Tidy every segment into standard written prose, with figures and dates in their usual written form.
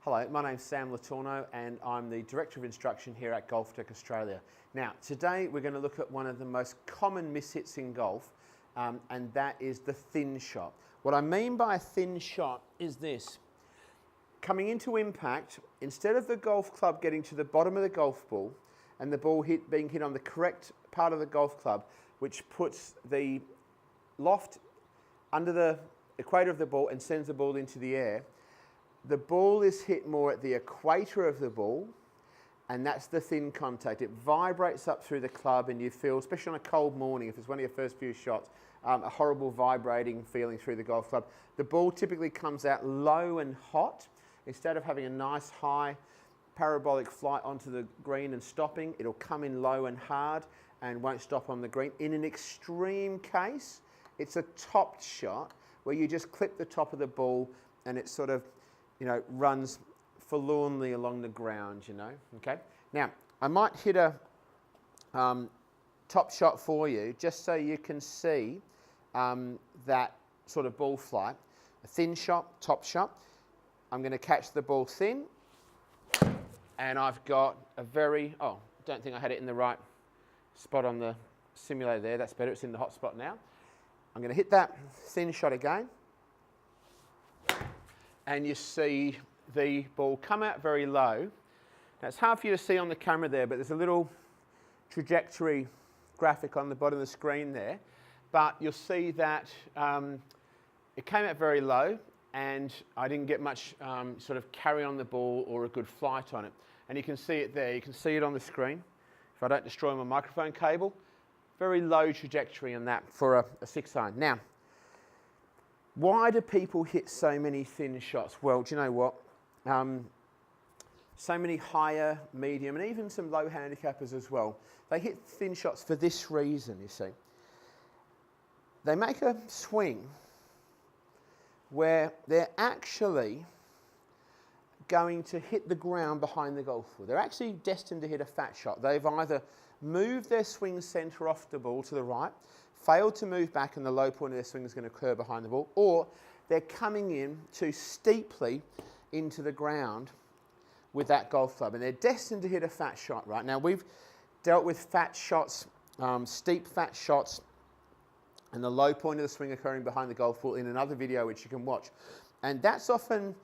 Hello, my name's Sam Letourneau and I'm the Director of Instruction here at Golf Tech Australia. Now, today we're going to look at one of the most common mishits in golf, and that is the thin shot. What I mean by a thin shot is this. Coming into impact, instead of the golf club getting to the bottom of the golf ball and the ball being hit on the correct part of the golf club, which puts the loft under the equator of the ball and sends the ball into the air, the ball is hit more at the equator of the ball, and that's the thin contact. It vibrates up through the club and you feel, especially on a cold morning, if it's one of your first few shots, a horrible vibrating feeling through the golf club. The ball typically comes out low and hot. Instead of having a nice high parabolic flight onto the green and stopping, it'll come in low and hard and won't stop on the green. In an extreme case, it's a topped shot where you just clip the top of the ball and it sort of, runs forlornly along the ground, okay? Now, I might hit a top shot for you just so you can see that sort of ball flight. A thin shot, top shot. I'm going to catch the ball thin, and I've got a I don't think I had it in the right spot on the simulator there. That's better, it's in the hot spot now. I'm going to hit that thin shot again. And you see the ball come out very low. Now it's hard for you to see on the camera there, but there's a little trajectory graphic on the bottom of the screen there. But you'll see that it came out very low and I didn't get much sort of carry on the ball or a good flight on it. And you can see it there, you can see it on the screen. If I don't destroy my microphone cable, very low trajectory on that for a 6-iron. Now, why do people hit so many thin shots? Well, do you know what? So many higher, medium, and even some low handicappers as well. They hit thin shots for this reason, you see. They make a swing where they're actually going to hit the ground behind the golf ball. They're actually destined to hit a fat shot. They've either moved their swing centre off the ball to the right, failed to move back and the low point of their swing is going to occur behind the ball, or they're coming in too steeply into the ground with that golf club and they're destined to hit a fat shot, right? Now we've dealt with fat shots, steep fat shots and the low point of the swing occurring behind the golf ball in another video which you can watch. And that's often,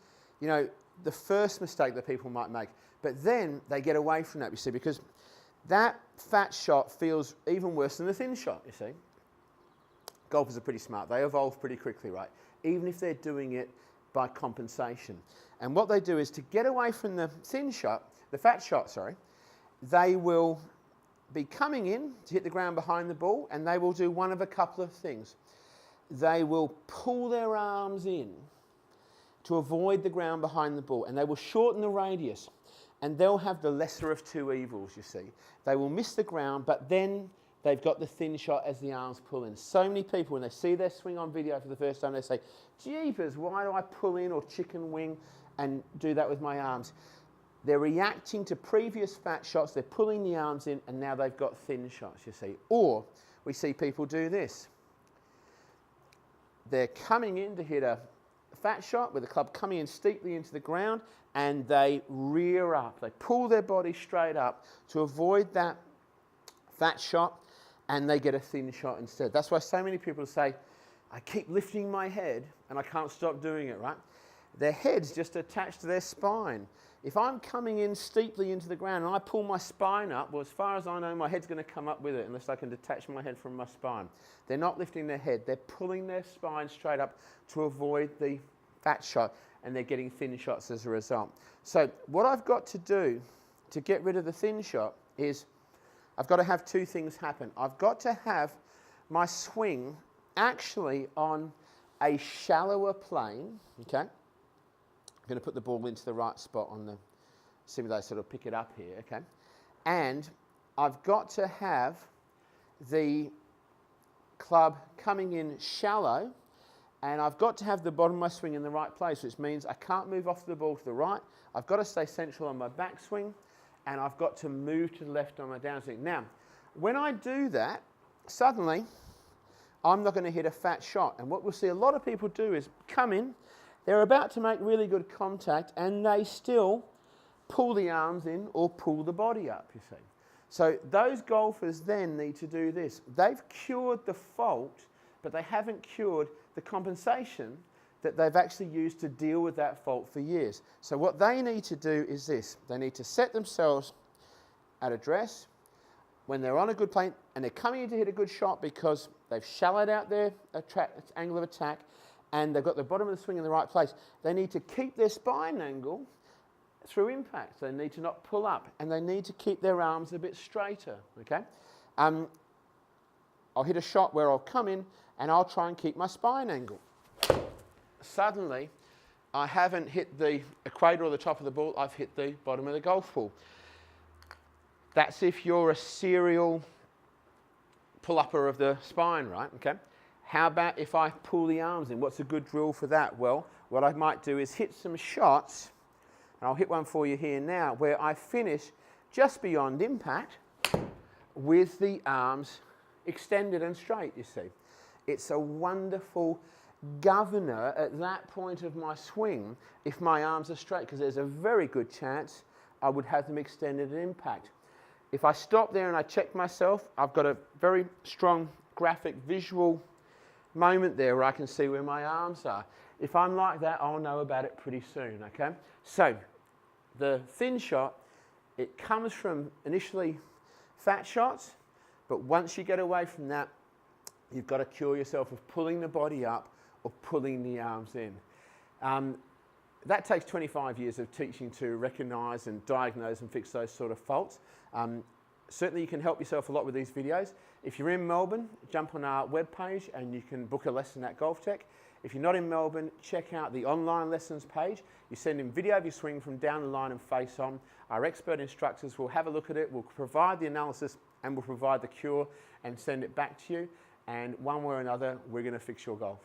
the first mistake that people might make. But then they get away from that, you see, because that fat shot feels even worse than the thin shot, you see. Golfers are pretty smart. They evolve pretty quickly, right? Even if they're doing it by compensation. And what they do is to get away from the fat shot, they will be coming in to hit the ground behind the ball and they will do one of a couple of things. They will pull their arms in to avoid the ground behind the ball and they will shorten the radius and they'll have the lesser of two evils, you see. They will miss the ground, but then they've got the thin shot as the arms pull in. So many people, when they see their swing on video for the first time, they say, jeepers, why do I pull in or chicken wing and do that with my arms? They're reacting to previous fat shots, they're pulling the arms in, and now they've got thin shots, you see. Or we see people do this. They're coming in to hit a fat shot with the club coming in steeply into the ground, and they rear up. They pull their body straight up to avoid that fat shot, and they get a thin shot instead. That's why so many people say, I keep lifting my head and I can't stop doing it, right? Their head's just attached to their spine. If I'm coming in steeply into the ground and I pull my spine up, well, as far as I know, my head's going to come up with it unless I can detach my head from my spine. They're not lifting their head. They're pulling their spine straight up to avoid the fat shot, and they're getting thin shots as a result. So what I've got to do to get rid of the thin shot is I've got to have two things happen. I've got to have my swing actually on a shallower plane, okay? I'm going to put the ball into the right spot on the simulator so it'll pick it up here, okay? And I've got to have the club coming in shallow, and I've got to have the bottom of my swing in the right place, which means I can't move off the ball to the right. I've got to stay central on my backswing, and I've got to move to the left on my downswing. Now, when I do that, suddenly I'm not going to hit a fat shot. And what we'll see a lot of people do is come in, they're about to make really good contact and they still pull the arms in or pull the body up, you see. So those golfers then need to do this. They've cured the fault, but they haven't cured the compensation that they've actually used to deal with that fault for years. So what they need to do is this. They need to set themselves at address when they're on a good plane and they're coming in to hit a good shot because they've shallowed out their angle of attack and they've got the bottom of the swing in the right place. They need to keep their spine angle through impact. They need to not pull up and they need to keep their arms a bit straighter, okay? I'll hit a shot where I'll come in and I'll try and keep my spine angle. Suddenly, I haven't hit the equator or the top of the ball, I've hit the bottom of the golf ball. That's if you're a serial pull-upper of the spine, right? Okay. How about if I pull the arms in? What's a good drill for that? Well, what I might do is hit some shots, and I'll hit one for you here now, where I finish just beyond impact with the arms extended and straight, you see. It's a wonderful governor at that point of my swing if my arms are straight, because there's a very good chance I would have them extended at impact. If I stop there and I check myself, I've got a very strong graphic visual moment there where I can see where my arms are. If I'm like that, I'll know about it pretty soon, okay? So, the thin shot, it comes from initially fat shots, but once you get away from that, you've got to cure yourself of pulling the body up or pulling the arms in. That takes 25 years of teaching to recognise and diagnose and fix those sort of faults. Certainly you can help yourself a lot with these videos. If you're in Melbourne, jump on our webpage and you can book a lesson at Golf Tech. If you're not in Melbourne, check out the online lessons page. You send in video of your swing from down the line and face on. Our expert instructors will have a look at it, will provide the analysis and will provide the cure and send it back to you. And one way or another, we're going to fix your golf.